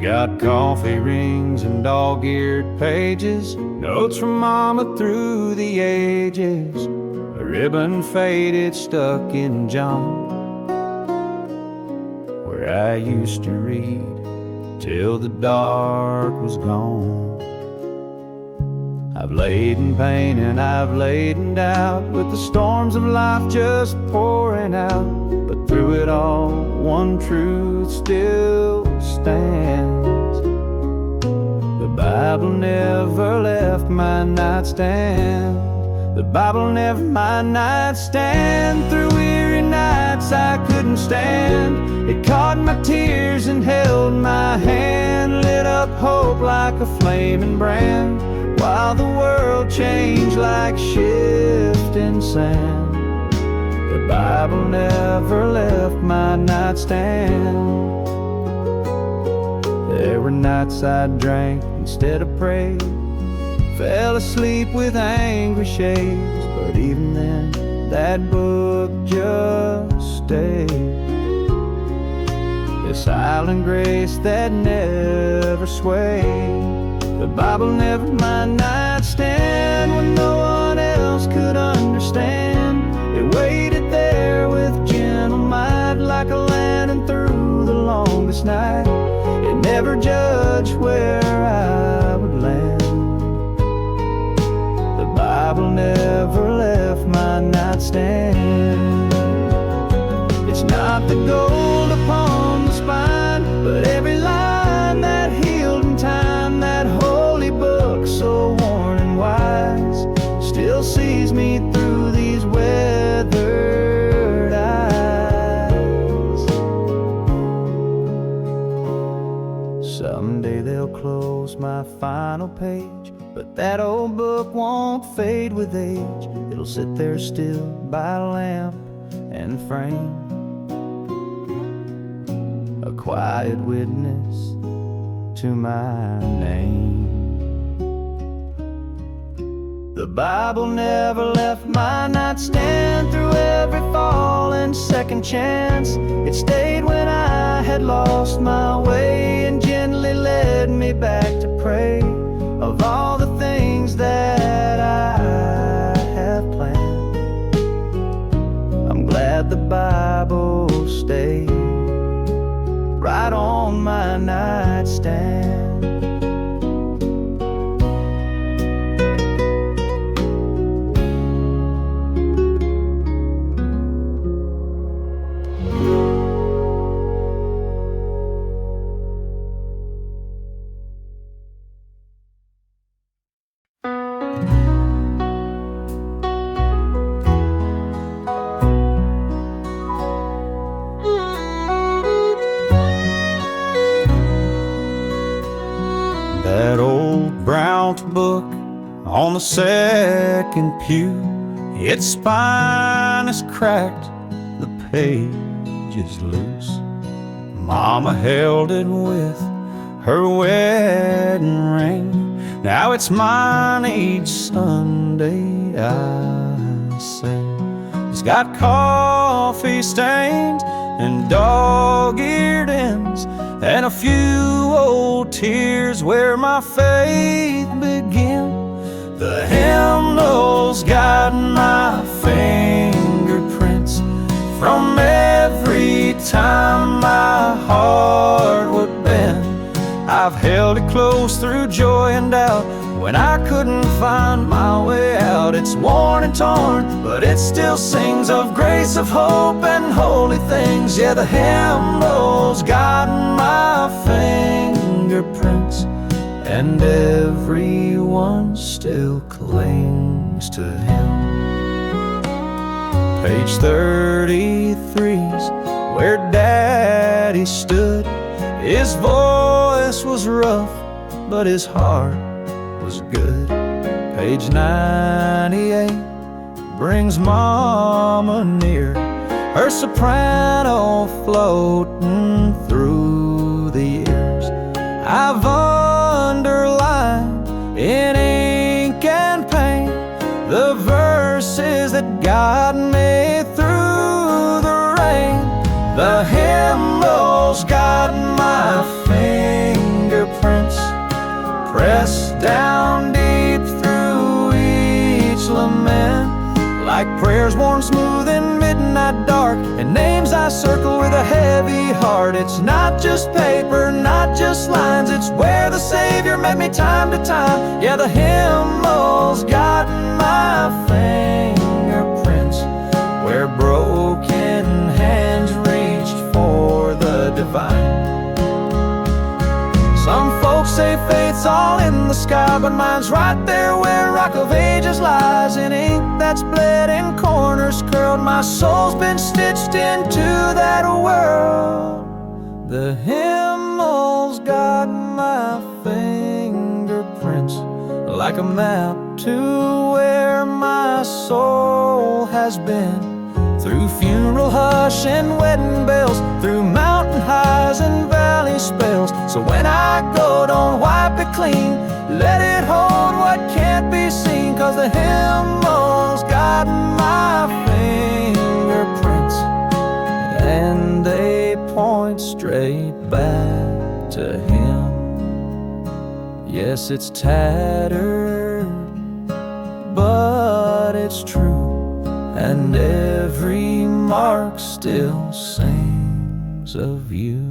got coffee rings and dog-eared pages, notes from Mama through the ages, a ribbon faded stuck in John, where I used to read till the dark was gone. I've laid in pain and I've laid in doubt, with the storms of life just pouring out. But through it all, one truth still stands: the Bible never left my nightstand. The Bible never my nightstand. Through weary nights I couldn't stand, it caught my tears and held my hand, lit up hope like a flaming brand, while the world changed like shifting sand. The Bible never left my nightstand. There were nights I drank instead of prayed, fell asleep with angry shades, but even then that book just stayed. The silent grace that never swayed. The Bible never my nightstand. When no one else could understand, it waited there with gentle might, like a lantern through the longest night. It never judged where I would land. The Bible never left my nightstand. It's not the gold upon the spine, but every line that healed in time. That holy book, so worn and wise, still sees me through these weathered eyes. Someday they'll close my final page, but that old book won't fade with age. It'll sit there still by lamp and frame, a quiet witness to my name. The Bible never left my nightstand. Through every fall and second chance, it stayed when I had lost my way, and gently led me back to pray of all the things that I have planned. I'm glad the Bible stayed right on my nightstand. That old brown book on the second pew, its spine is cracked, the page is loose. Mama held it with her wedding ring. Now it's mine each Sunday I sing. It's got coffee stains and dog-eared ends, and a few old tears where my faith began. The hymnal's got my fingerprints from every time my heart would bend. I've held it close through joy and doubt, when I couldn't find my way out. It's worn and torn, but it still sings of grace, of hope, and holy things. Yeah, the hymnal's got my fingerprints, and everyone still clings to him. Page 33's where Daddy stood. His voice was rough, but his heart was good. Page 98 brings Mama near, her soprano floating through the years. I've underlined in ink and paint the verses that got me through the rain. The hymnal's got my finger down deep through each lament, like prayers worn smooth in midnight dark, and names I circle with a heavy heart. It's not just paper, not just lines, it's where the Savior met me time to time. Yeah, the hymnal's got my fingerprints, where broken hands reached for the divine. Some folks say faith's all in the sky, but mine's right there where Rock of Ages lies. In ink that's bled and corners curled, my soul's been stitched into that world. The hymnal's got my fingerprints, like a map to where my soul has been. Through funeral hush and wedding bells, through mountain highs and valley spells. So when I go, don't wipe it clean, let it hold what can't be seen. 'Cause the hymnal's got my fingerprints, and they point straight back to Him. Yes, it's tattered, but it's true, and every mark still sings of you.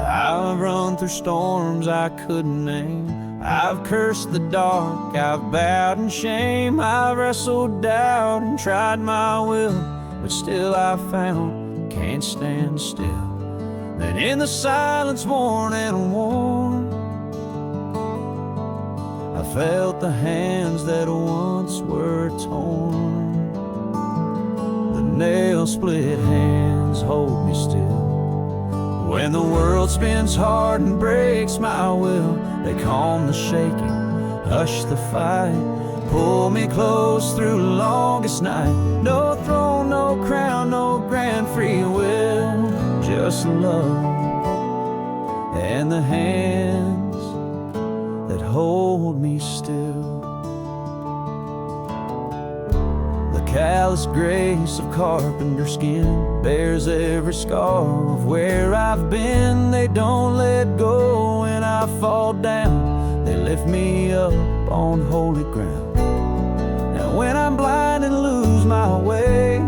I've run through storms I couldn't name, I've cursed the dark, I've bowed in shame, I've wrestled doubt and tried my will, but still I found can't stand still. Then in the silence worn and worn, I felt the hands that once were torn. The nail-split hands hold me still. When the world spins hard and breaks my will, they calm the shaking, hush the fight, pull me close through the longest night. No throne, no crown, no grand free will, just love and the hands that hold me still. Callous grace of carpenter skin bears every scar of where I've been. They don't let go when I fall down, they lift me up on holy ground. Now when I'm blind and lose my way,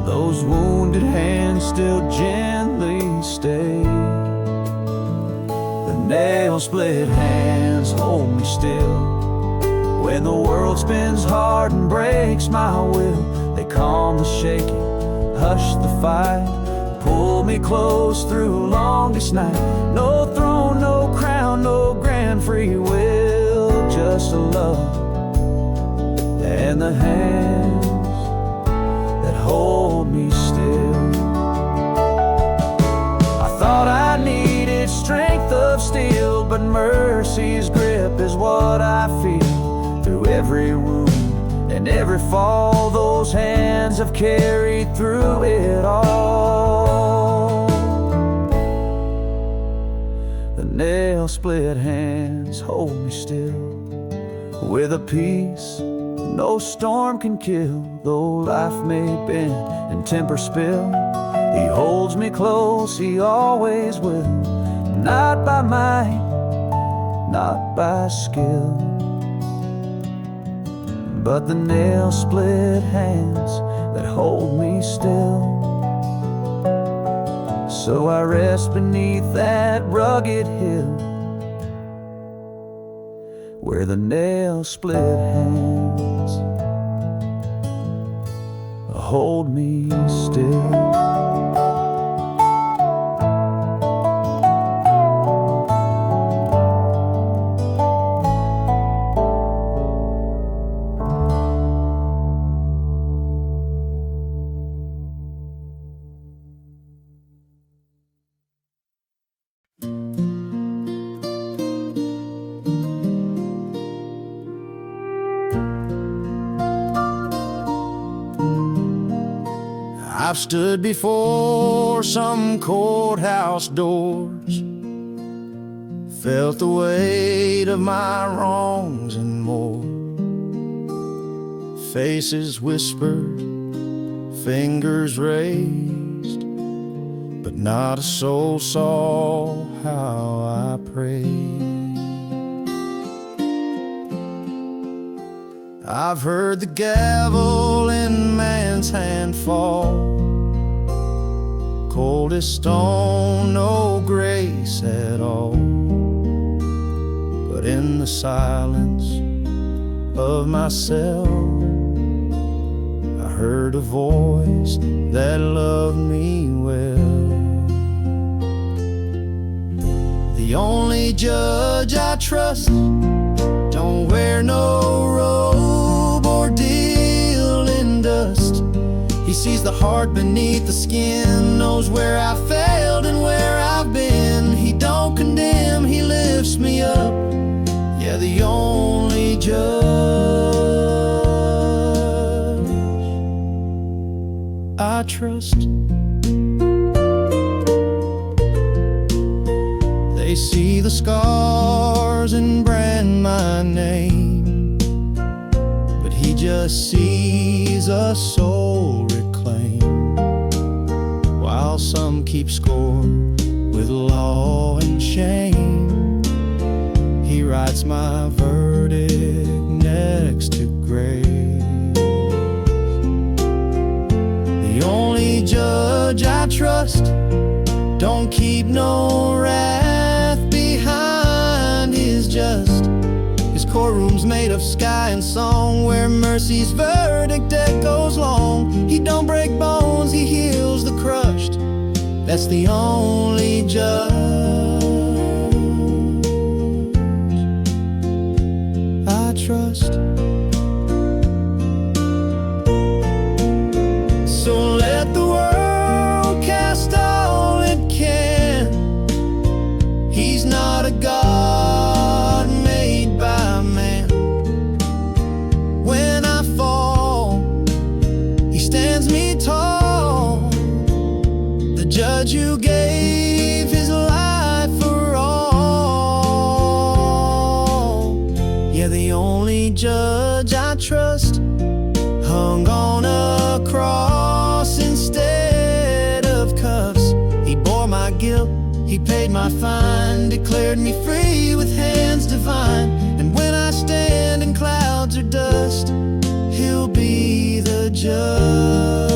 those wounded hands still gently stay. The nail-split hands hold me still. When the world spins hard and breaks my will, they calm the shaking, hush the fight, pull me close through longest night. No throne, no crown, no grand free will, just a love and the hands that hold me still. I thought I needed strength of steel, but mercy's grip is what I feel. Through every wound and every fall, those hands have carried through it all. The nail-split hands hold me still, with a peace no storm can kill. Though life may bend and temper spill, He holds me close, He always will. Not by might, not by skill, but the nail-split hands that hold me still. So I rest beneath that rugged hill, where the nail-split hands hold me still. I've stood before some courthouse doors, felt the weight of my wrongs and more. Faces whispered, fingers raised, but not a soul saw how I prayed. I've heard the gavel in man's hand fall, cold as stone, no grace at all. But in the silence of my cell, I heard a voice that loved me well. The only judge I trust don't wear no robe or deal in dust. He sees the heart beneath the skin, knows where I failed and where I've been. He don't condemn, he lifts me up. Yeah, the only judge I trust. They see the scars and brand my name, but he just sees a soul reclaimed. While some keep score with law and shame, he writes my verdict next to grace. The only judge I trust don't keep no wrath behind his just. His courtroom's made of sky and song, where mercy's verdict echoes long. He don't break bones, he heals the crushed. That's the only judge I trust. So let the world cast all it can. He's not a God made by man. When I fall, he stands me tall. The judge who gave his life for all. Yeah, the only judge I trust hung on a cross instead of cuffs. He bore my guilt, he paid my fine, declared me free with hands divine. And when I stand in clouds or dust, he'll be the judge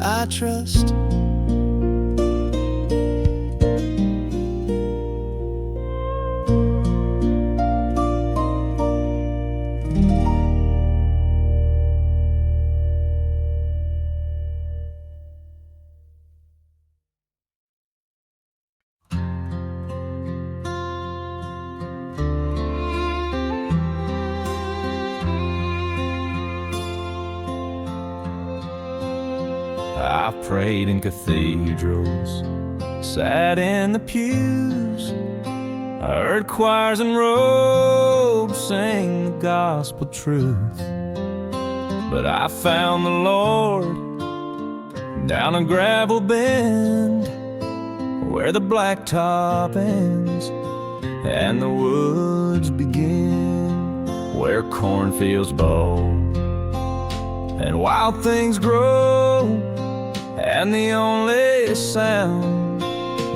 I trust. I've prayed in cathedrals, sat in the pews, I heard choirs and robes sing the gospel truth. But I found the Lord down a gravel bend, where the blacktop ends and the woods begin, where cornfields bow and wild things grow, and the only sound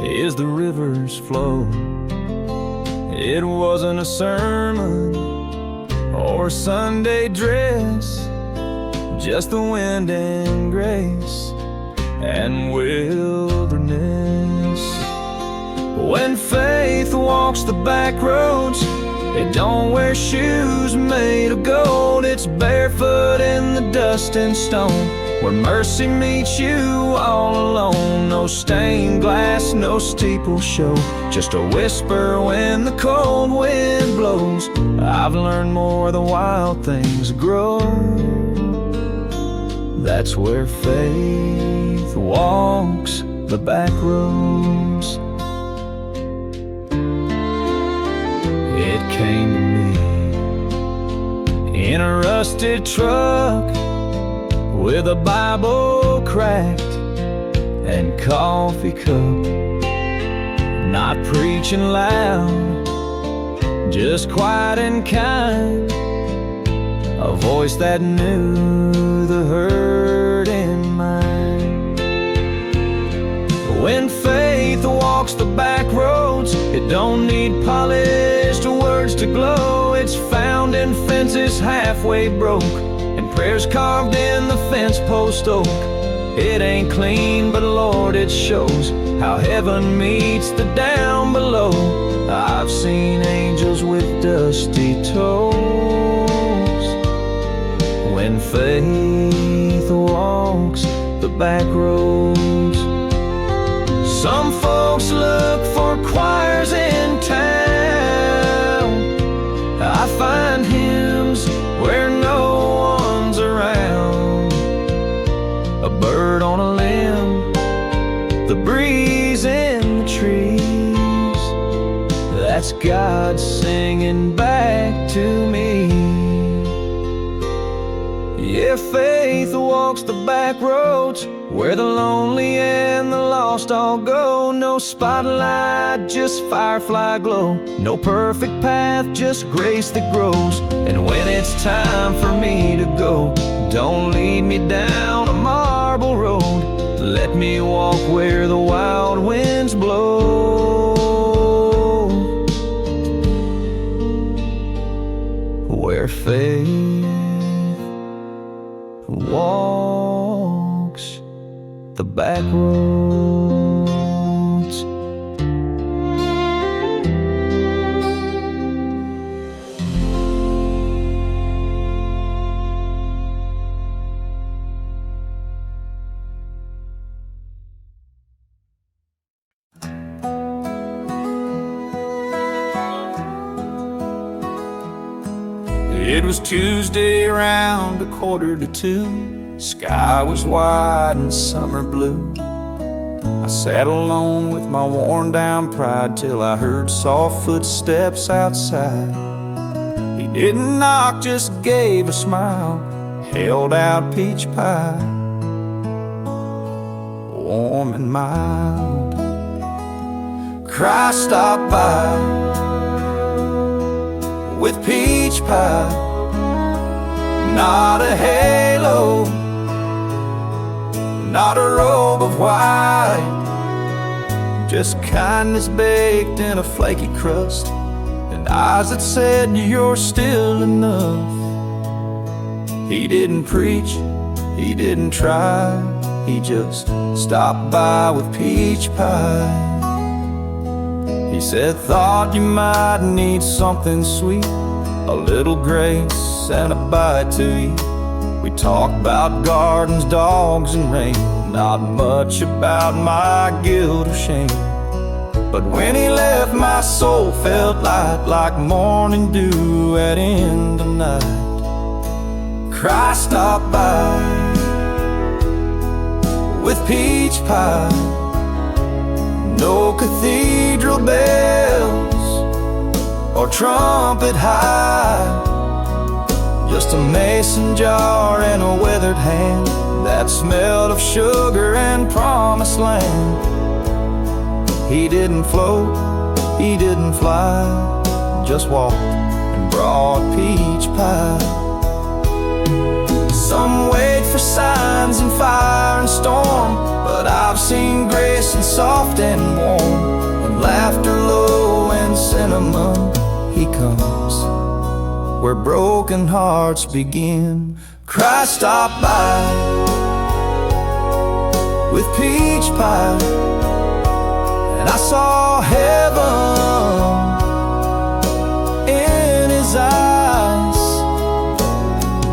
is the river's flow. It wasn't a sermon or a Sunday dress, just the wind and grace and wilderness. When faith walks the back roads, it don't wear shoes made of gold. It's barefoot in the dust and stone, where mercy meets you all alone. No stained glass, no steeple show, just a whisper when the cold wind blows. I've learned more the wild things grow. That's where faith walks the back roads. It came to me in in a rusted truck with a Bible cracked and coffee cup. Not preaching loud, just quiet and kind, a voice that knew the hurt in mind. When faith walks the back roads, it don't need polished words to glow. It's found in fences halfway broke and prayers carved in the fence post oak. It ain't clean, but Lord, it shows how heaven meets the down below. I've seen angels with dusty toes. When faith walks the back roads, some folks look for choirs in town. I find hymns where no one's around. A bird on a limb, the breeze in the trees, that's God singing back to me. Yeah, faith walks the back roads where the lonely and the lost all go. No spotlight, just firefly glow. No perfect path, just grace that grows. And when it's time for me to go, don't lead me down a marble road. Let me walk where the wild winds blow. Where faith walks the back roads. It was Tuesday around 1:45. Sky was wide and summer blue. I sat alone with my worn down pride till I heard soft footsteps outside. He didn't knock, just gave a smile, held out peach pie, warm and mild. Christ stopped by with peach pie, not a halo, not a robe of white, just kindness baked in a flaky crust, and eyes that said you're still enough. He didn't preach, he didn't try, he just stopped by with peach pie. He said, thought you might need something sweet, a little grace and a bite to eat. We talked about gardens, dogs, and rain, not much about my guilt or shame. But when he left, my soul felt light, like morning dew at end of night. Christ stopped by with peach pie, no cathedral bells or trumpet high, just a mason jar and a weathered hand that smelled of sugar and promised land. He didn't float, he didn't fly, just walked and brought peach pie. Some wait for signs in fire and storm, but I've seen grace and soft and warm, and laughter low and cinnamon. He comes where broken hearts begin. Christ stopped by with peach pie, and I saw heaven in his eyes,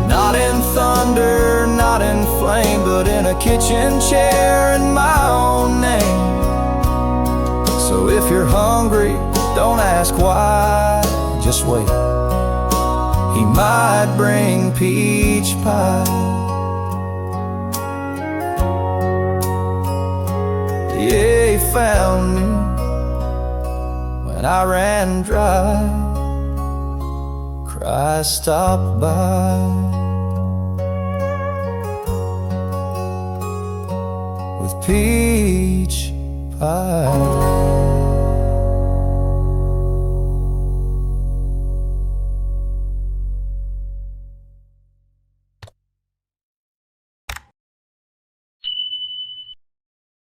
not in thunder, not in flame, but in a kitchen chair in my own name. So if you're hungry, don't ask why, just wait. He might bring peach pie. Yeah, he found me when I ran dry. I stopped by with peach pie.